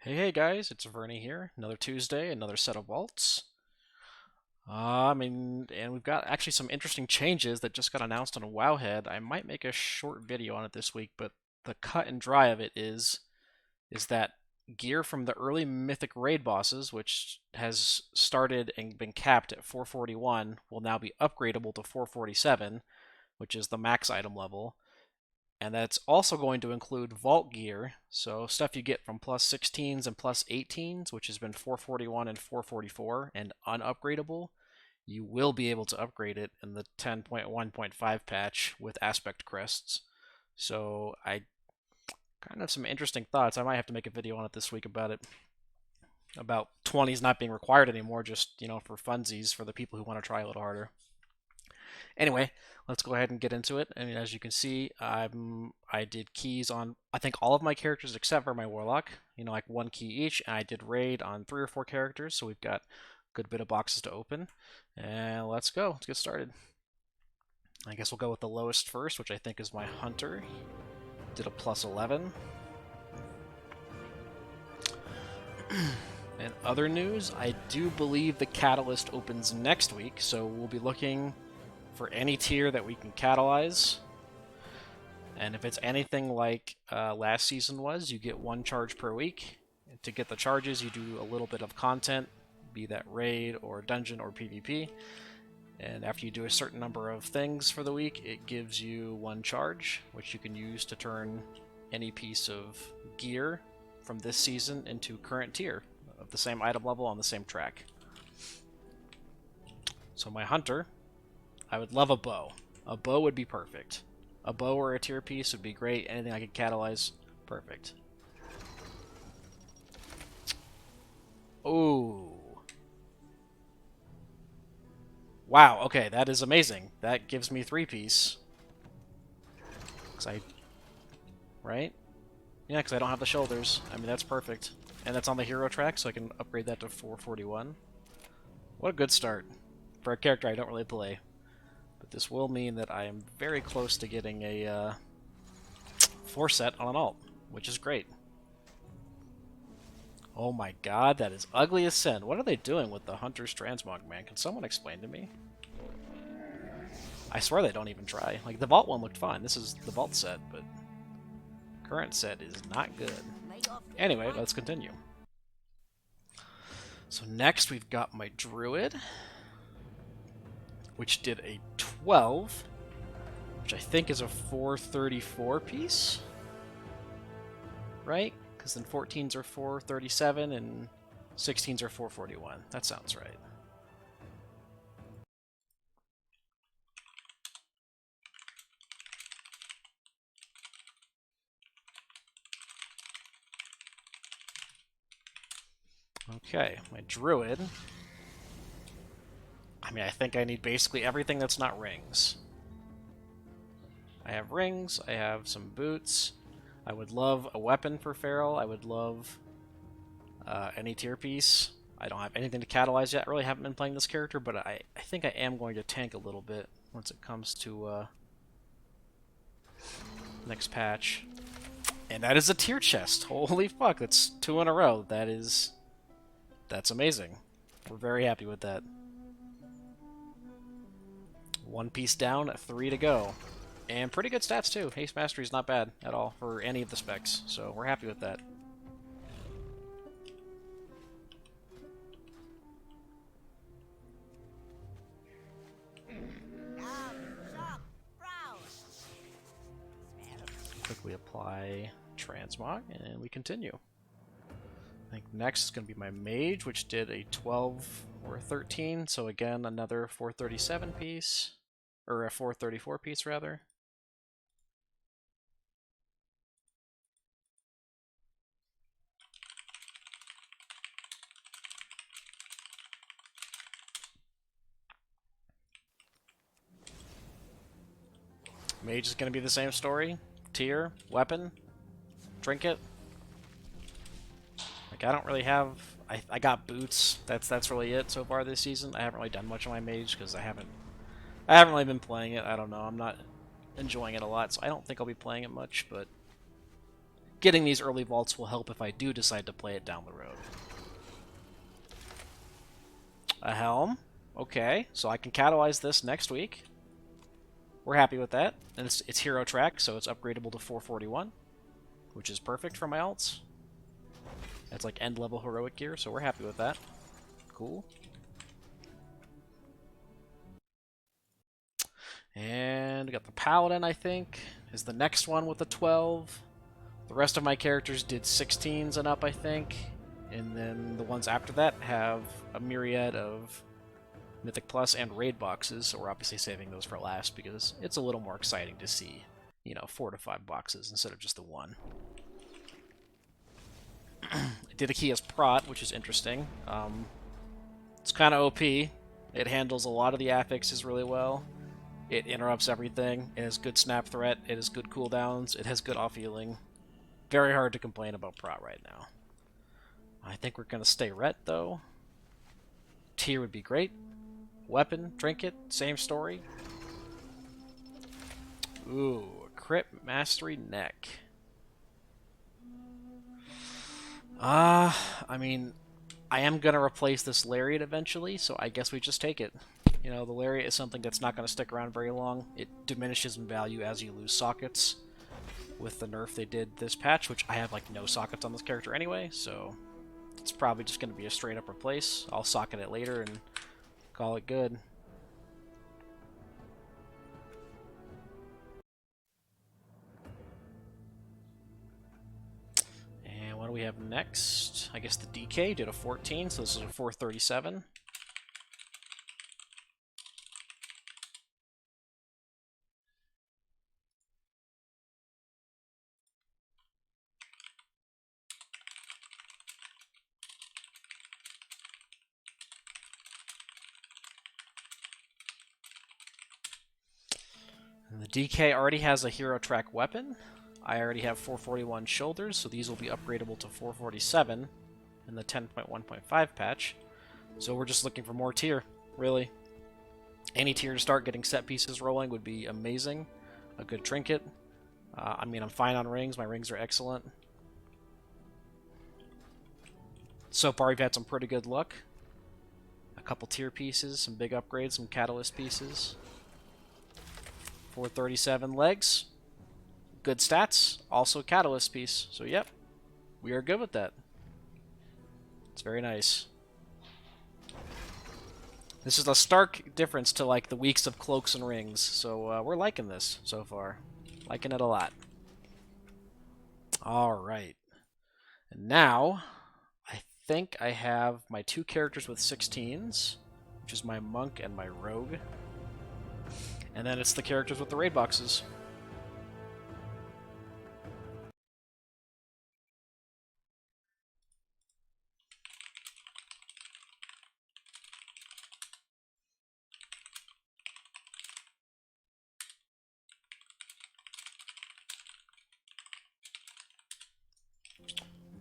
Hey guys, it's Vernie here. Another Tuesday, another set of vaults. And we've got actually some interesting changes that just got announced on Wowhead. I might make a short video on it this week, but the cut and dry of it is that gear from the early Mythic raid bosses, which has started and been capped at 441, will now be upgradable to 447, which is the max item level. And that's also going to include vault gear, so stuff you get from plus 16s and plus 18s, which has been 441 and 444 and unupgradable. You will be able to upgrade it in the 10.1.5 patch with aspect crests. So I kind of some interesting thoughts. I might have to make a video on it this week about it. About 20s not being required anymore, just for funsies for the people who want to try a little harder. Anyway, let's go ahead and get into it. I mean, as you can see, I did keys on I think all of my characters except for my warlock. Like one key each, and I did raid on 3 or 4 characters. So we've got a good bit of boxes to open, and let's go. Let's get started. I guess we'll go with the lowest first, which I think is my hunter. Did a plus 11. And other news, I do believe the catalyst opens next week, so we'll be looking for any tier that we can catalyze. And if it's anything like last season was, you get 1 charge per week. To get the charges, you do a little bit of content, be that raid or dungeon or PvP. And after you do a certain number of things for the week, it gives you 1 charge, which you can use to turn any piece of gear from this season into current tier of the same item level on the same track. So my hunter, I would love a bow. A bow would be perfect. A bow or a tier piece would be great. Anything I could catalyze, perfect. Oh. Wow, okay, that is amazing. That gives me 3-piece. Right? Yeah, because I don't have the shoulders. I mean, that's perfect. And that's on the hero track, so I can upgrade that to 441. What a good start for a character I don't really play. But this will mean that I am very close to getting a 4-set on an alt, which is great. Oh my god, that is ugly as sin. What are they doing with the Hunter's Transmog, man? Can someone explain to me? I swear they don't even try. Like, the Vault one looked fine. This is the Vault set, but current set is not good. Anyway, let's continue. So next we've got my Druid, which did a 12, which I think is a 434 piece, right? Because then 14s are 437 and 16s are 441. That sounds right. Okay, my Druid. I mean, I think I need basically everything that's not rings. I have rings, I have some boots. I would love a weapon for Feral. I would love any tier piece. I don't have anything to catalyze yet. I really haven't been playing this character, but I think I am going to tank a little bit once it comes to next patch. And that is a tier chest. Holy fuck, that's 2 in a row. That's amazing. We're very happy with that. 1 piece down, 3 to go. And pretty good stats too. Haste Mastery is not bad at all for any of the specs, so we're happy with that. Quickly apply Transmog, and we continue. I think next is going to be my Mage, which did a 12 or a 13, so again, another 437 piece, or a 434 piece rather. Mage is going to be the same story. Tier, weapon, trinket. Like, I don't really have... I got boots. That's really it so far this season. I haven't really done much on my mage because I haven't really been playing it. I don't know. I'm not enjoying it a lot, so I don't think I'll be playing it much, but getting these early vaults will help if I do decide to play it down the road. A helm. Okay, so I can catalyze this next week. We're happy with that. And it's hero track, so it's upgradable to 441, which is perfect for my alts. That's like end level heroic gear, so we're happy with that. Cool. And we got the Paladin, I think, is the next one with the 12. The rest of my characters did 16s and up, I think. And then the ones after that have a myriad of Mythic Plus and raid boxes, so we're obviously saving those for last because it's a little more exciting to see, you know, 4 to 5 boxes instead of just the one. I did a key as Prot, which is interesting. It's kind of OP. It handles a lot of the affixes really well. It interrupts everything. It has good snap threat. It has good cooldowns. It has good off-healing. Very hard to complain about Prot right now. I think we're going to stay Ret, though. Tier would be great. Weapon, trinket, same story. Ooh, crit mastery neck. I mean, I am going to replace this Lariat eventually, so I guess we just take it. You know, the Lariat is something that's not going to stick around very long. It diminishes in value as you lose sockets with the nerf they did this patch, which I have, like, no sockets on this character anyway, so it's probably just going to be a straight-up replace. I'll socket it later and call it good. And what do we have next? I guess the DK did a 14, so this is a 437. And the DK already has a hero track weapon. I already have 441 shoulders, so these will be upgradable to 447 in the 10.1.5 patch. So we're just looking for more tier, really. Any tier to start getting set pieces rolling would be amazing. A good trinket. I mean, I'm fine on rings. My rings are excellent. So far, we've had some pretty good luck. A couple tier pieces, some big upgrades, some catalyst pieces. 437 legs. Good stats. Also catalyst piece. So, yep. We are good with that. It's very nice. This is a stark difference to, like, the weeks of cloaks and rings. So, we're liking this so far. Liking it a lot. Alright. And now, I think I have my 2 characters with 16s, which is my monk and my rogue. And then it's the characters with the raid boxes.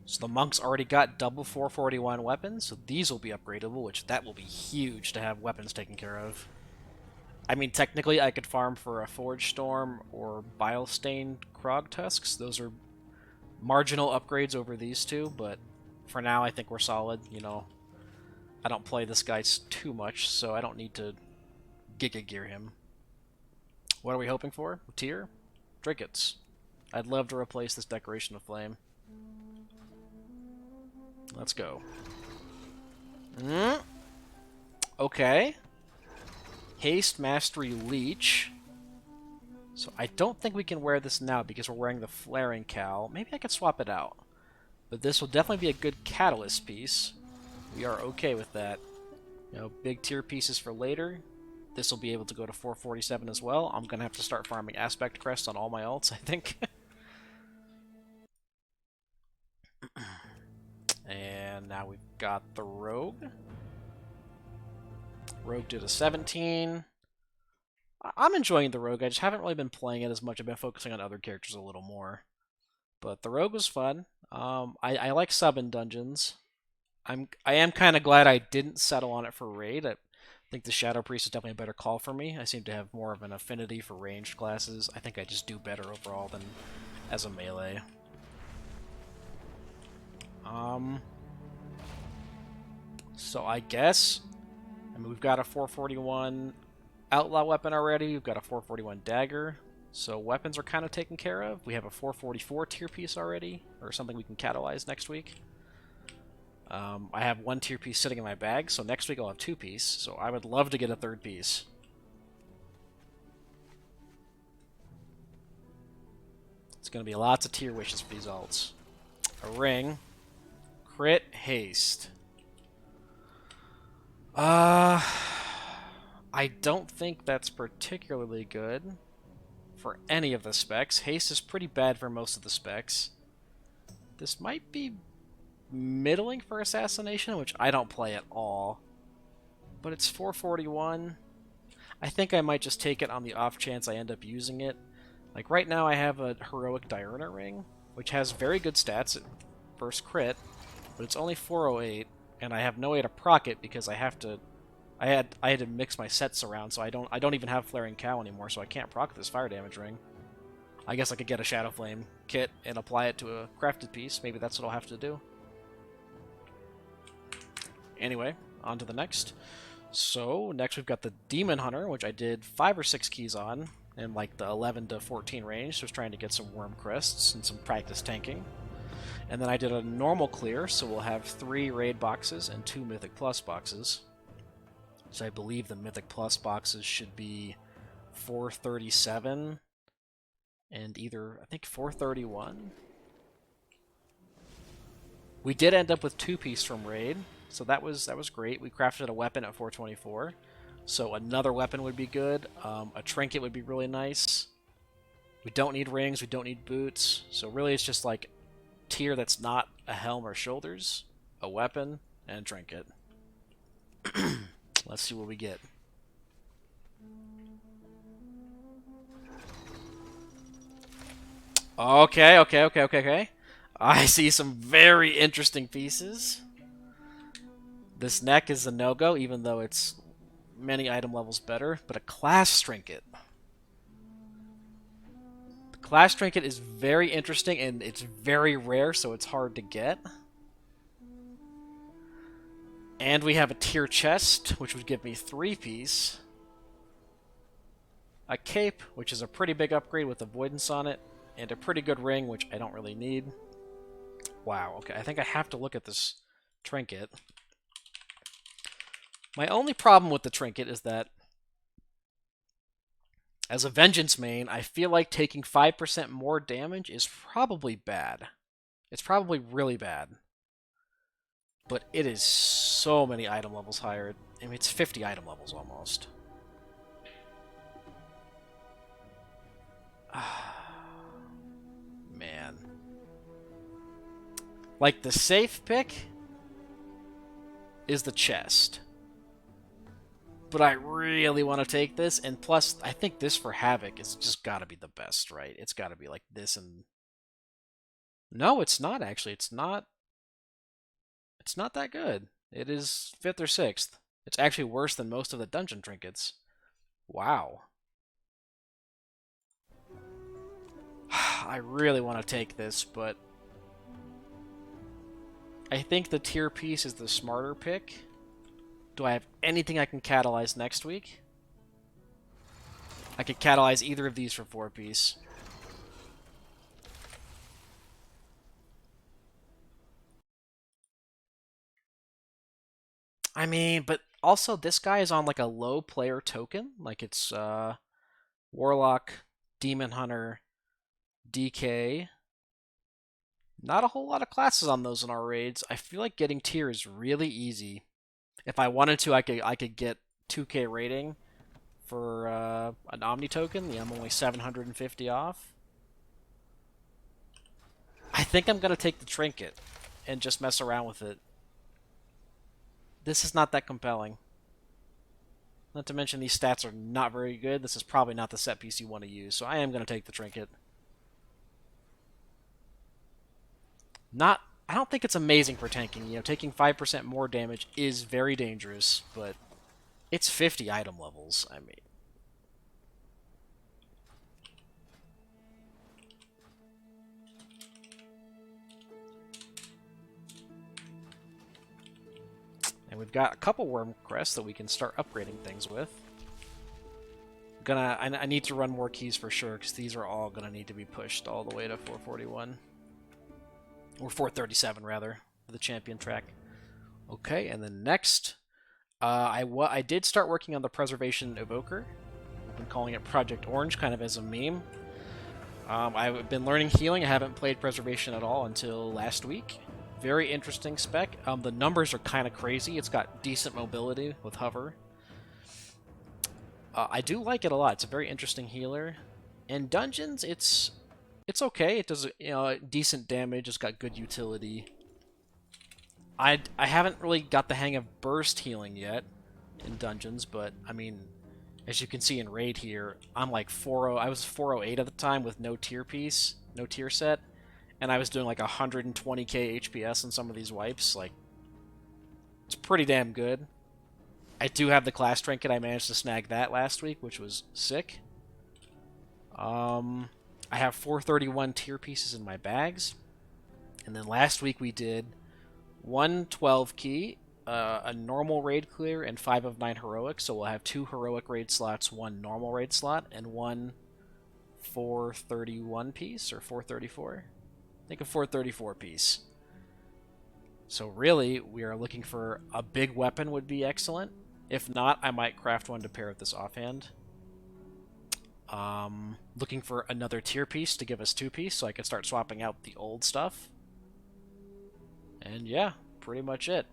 So the monks already got double 441 weapons, so these will be upgradable, which that will be huge to have weapons taken care of. I mean, technically I could farm for a Forge Storm or Bile-stained Krog Tusks. Those are marginal upgrades over these two, but for now I think we're solid. You know, I don't play this guy too much, so I don't need to Giga Gear him. What are we hoping for? Tier? Trinkets. I'd love to replace this Decoration of Flame. Let's go. Okay. Haste, Mastery, Leech. So I don't think we can wear this now because we're wearing the Flaring Cowl. Maybe I could swap it out. But this will definitely be a good catalyst piece. We are okay with that. You know, big tier pieces for later. This will be able to go to 447 as well. I'm going to have to start farming Aspect Crest on all my alts, I think. And now we've got the Rogue. Rogue did a 17. I'm enjoying the Rogue. I just haven't really been playing it as much. I've been focusing on other characters a little more. But the Rogue was fun. I like subbing dungeons. I am kind of glad I didn't settle on it for raid. I think the Shadow Priest is definitely a better call for me. I seem to have more of an affinity for ranged classes. I think I just do better overall than as a melee. So I guess, I mean, we've got a 441 outlaw weapon already. We've got a 441 dagger. So weapons are kind of taken care of. We have a 444 tier piece already, or something we can catalyze next week. I have one tier piece sitting in my bag, so next week I'll have two piece. So I would love to get a third piece. It's going to be lots of tier wishes for these alts. A ring. Crit haste. I don't think that's particularly good for any of the specs. Haste is pretty bad for most of the specs. This might be middling for assassination, which I don't play at all. But it's 441. I think I might just take it on the off chance I end up using it. Like right now I have a heroic Diurna ring, which has very good stats at first crit, but it's only 408, and I have no way to proc it because I had to mix my sets around, so I don't even have Flaring Cow anymore, so I can't proc this fire damage ring. I guess I could get a Shadow Flame kit and apply it to a crafted piece. Maybe that's what I'll have to do. Anyway, on to the next. So, next we've got the Demon Hunter, which I did 5 or 6 keys on, in like the 11 to 14 range, so I was trying to get some Worm Crests and some practice tanking. And then I did a normal clear, so we'll have 3 Raid boxes and 2 Mythic Plus boxes. So I believe the Mythic Plus boxes should be 437 and either, I think, 431. We did end up with 2-piece from Raid, so that was great. We crafted a weapon at 424, so another weapon would be good. A trinket would be really nice. We don't need rings, we don't need boots, so really it's just like tier that's not a helm or shoulders, a weapon, and a trinket. Let's see what we get. Okay. I see some very interesting pieces. This neck is a no-go, even though it's many item levels better, but a class trinket. The class trinket is very interesting, and it's very rare, so it's hard to get. And we have a tier chest, which would give me 3-piece. A cape, which is a pretty big upgrade with avoidance on it, and a pretty good ring, which I don't really need. Wow, okay, I think I have to look at this trinket. My only problem with the trinket is that as a Vengeance main, I feel like taking 5% more damage is probably bad. It's probably really bad. But it is so many item levels higher. I mean, it's 50 item levels almost. Man. Like, the safe pick is the chest. But I really want to take this, and plus, I think this for Havoc is just gotta be the best, right? It's gotta be like this and... No, it's not, actually. It's not that good. It is 5th or 6th. It's actually worse than most of the dungeon trinkets. Wow. I really want to take this, but I think the tier piece is the smarter pick. Do I have anything I can catalyze next week? I could catalyze either of these for 4-piece. I mean, but also this guy is on like a low player token. Like it's Warlock, Demon Hunter, DK. Not a whole lot of classes on those in our raids. I feel like getting tier is really easy. If I wanted to, I could get 2k rating for an Omni token. Yeah, I'm only 750 off. I think I'm gonna take the trinket and just mess around with it. This is not that compelling. Not to mention these stats are not very good. This is probably not the set piece you want to use, so I am gonna take the trinket. I don't think it's amazing for tanking. You know, taking 5% more damage is very dangerous, but it's 50 item levels. I mean, And we've got a couple worm crests that we can start upgrading things with. I need to run more keys for sure, because these are all gonna need to be pushed all the way to 441. Or 437, rather, for the champion track. Okay, and then next, I did start working on the Preservation Evoker. I've been calling it Project Orange, kind of as a meme. I've been learning healing. I haven't played Preservation at all until last week. Very interesting spec. The numbers are kind of crazy. It's got decent mobility with hover. I do like it a lot. It's a very interesting healer. In dungeons, it's okay. It does decent damage. It's got good utility. I haven't really got the hang of burst healing yet in dungeons, but I mean, as you can see in raid here, I'm like 4-0. I was 408 at the time with no tier piece, no tier set, and I was doing like 120k HPS in some of these wipes. Like, it's pretty damn good. I do have the class trinket. I managed to snag that last week, which was sick. I have 431 tier pieces in my bags, and then last week we did 1 12 key, a normal raid clear, and 5 of 9 heroic. So we'll have 2 heroic raid slots, 1 normal raid slot, and 1 431 piece, or 434. I think a 434 piece. So really, we are looking for a big weapon would be excellent. If not, I might craft one to pair with this offhand. Looking for another tier piece to give us 2 piece, so I can start swapping out the old stuff. And yeah, pretty much it.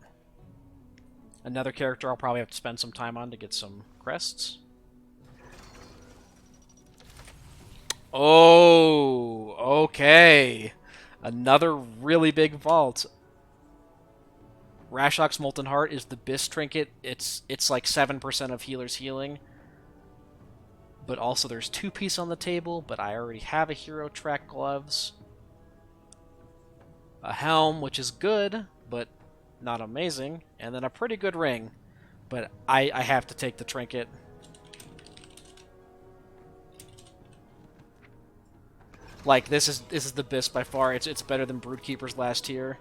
Another character I'll probably have to spend some time on to get some crests. Oh, okay. Another really big vault. Rashok's Molten Heart is the Bis trinket. It's like 7% of healer's healing. But also there's 2 piece on the table, but I already have a hero track gloves. A helm, which is good, but not amazing. And then a pretty good ring. But I have to take the trinket. Like, this is the Bis by far. It's better than Broodkeeper's last tier.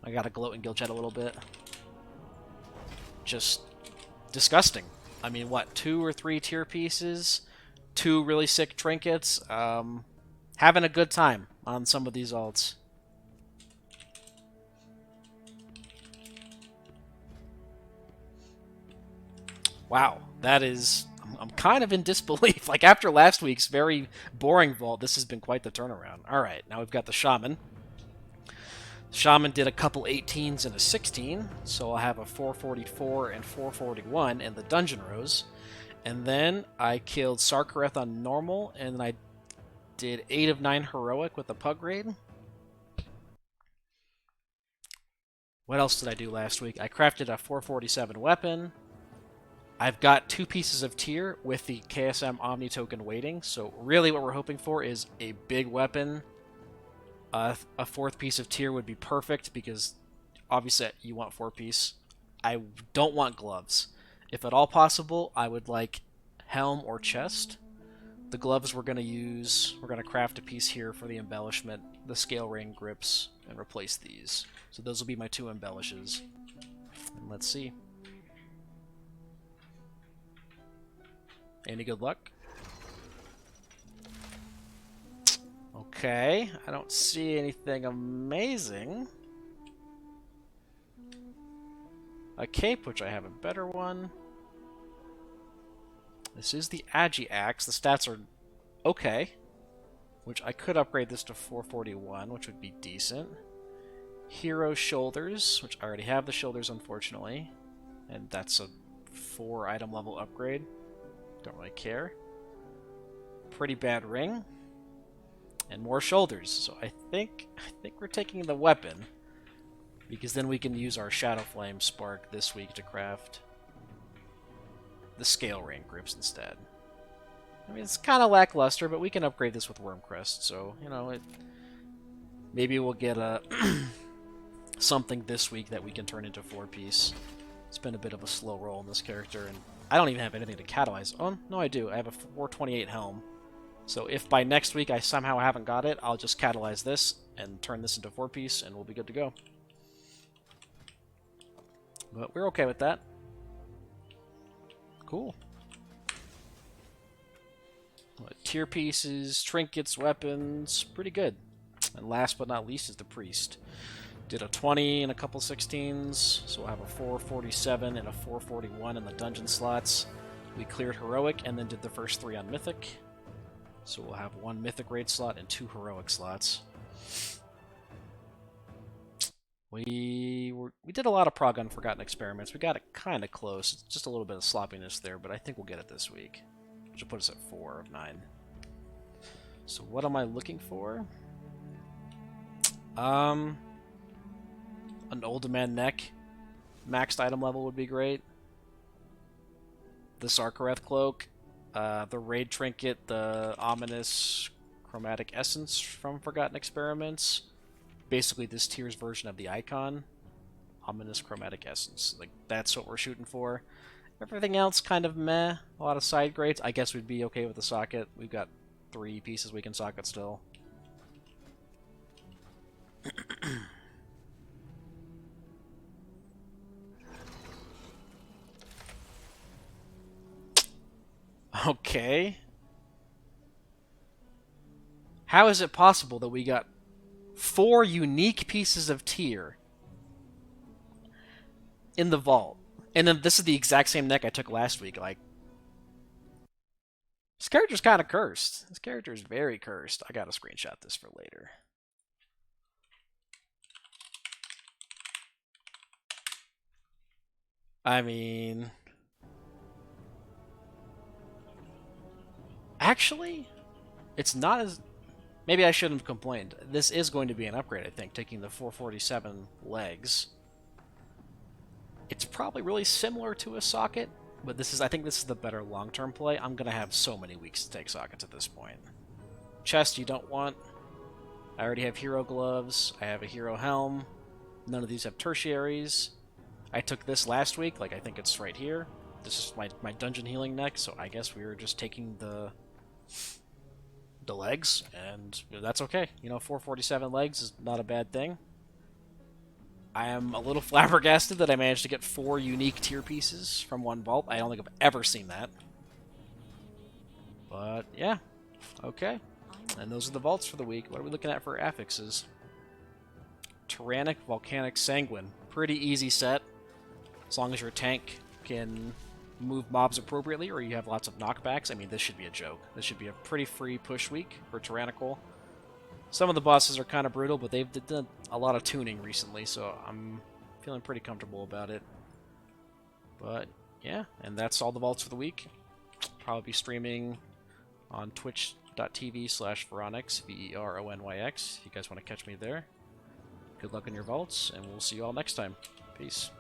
I gotta gloat in Guild Chat a little bit. Just disgusting. I mean, what, 2 or 3 tier pieces? 2 really sick trinkets? Having a good time on some of these alts. Wow, that is... I'm kind of in disbelief. Like, after last week's very boring vault, this has been quite the turnaround. Alright, now we've got the Shaman. Shaman did a couple 18s and a 16, so I'll have a 444 and 441 in the dungeon rows. And then I killed Sarkareth on normal, and I did 8 of 9 heroic with the pug raid. What else did I do last week? I crafted a 447 weapon. I've got 2 pieces of tier with the KSM Omni token waiting, so really what we're hoping for is a big weapon. A 4th piece of tier would be perfect, because obviously you want 4 piece. I don't want gloves. If at all possible, I would like helm or chest. The gloves we're going to craft a piece here for the embellishment, the scale ring grips, and replace these. So those will be my 2 embellishes. And let's see. Any good luck? Okay, I don't see anything amazing. A cape, which I have a better one. This is the Agi Axe. The stats are okay, which I could upgrade this to 441, which would be decent. Hero Shoulders, which I already have the shoulders, unfortunately. And that's a 4 item level upgrade. Don't really care. Pretty bad ring. And more shoulders. So I think we're taking the weapon, because then we can use our Shadow Flame Spark this week to craft the scale ring grips instead. I mean, it's kind of lackluster, but we can upgrade this with Wormcrest, so, you know, maybe we'll get a something this week that we can turn into 4-piece. It's been a bit of a slow roll in this character, and I don't even have anything to catalyze. Oh, no, I do. I have a 428 helm. So if by next week I somehow haven't got it, I'll just catalyze this and turn this into 4-piece, and we'll be good to go. But we're okay with that. Cool. Tier pieces, trinkets, weapons, pretty good. And last but not least is the priest. Did a 20 and a couple 16s, so we'll have a 447 and a 441 in the dungeon slots. We cleared heroic and then did the first 3 on mythic. So we'll have 1 mythic raid slot and 2 heroic slots. We did a lot of prog on Forgotten Experiments. We got it kind of close. It's just a little bit of sloppiness there, but I think we'll get it this week. Which will put us at 4 of 9. So what am I looking for? An old man neck. Maxed item level would be great. The Sarkareth cloak. The raid trinket. The ominous chromatic essence from Forgotten Experiments. Basically this tier's version of the icon. Ominous chromatic essence. Like, that's what we're shooting for. Everything else kind of meh. A lot of side grades. I guess we'd be okay with the socket. We've got 3 pieces we can socket still. Okay. How is it possible that we got 4 unique pieces of tier in the vault? And then this is the exact same neck I took last week. Like, this character's kind of cursed. This character is very cursed. I gotta screenshot this for later. I mean... Actually, it's not as... Maybe I shouldn't have complained. This is going to be an upgrade, I think, taking the 447 legs. It's probably really similar to a socket, but I think this is the better long-term play. I'm going to have so many weeks to take sockets at this point. Chest you don't want. I already have hero gloves. I have a hero helm. None of these have tertiaries. I took this last week, like I think it's right here. This is my dungeon healing neck, so I guess we were just taking the legs, and that's okay. You know, 447 legs is not a bad thing. I am a little flabbergasted that I managed to get 4 unique tier pieces from one vault. I don't think I've ever seen that. But, yeah. Okay. And those are the vaults for the week. What are we looking at for affixes? Tyrannic, Volcanic, Sanguine. Pretty easy set. As long as your tank can move mobs appropriately or you have lots of knockbacks. I mean, this should be a joke. This should be a pretty free push week for Tyrannical. Some of the bosses are kind of brutal, but they've done a lot of tuning recently, so I'm feeling pretty comfortable about it. But, yeah, and that's all the vaults for the week. Probably be streaming on twitch.tv/Veronyx, VERONYX, if you guys want to catch me there. Good luck in your vaults, and we'll see you all next time. Peace.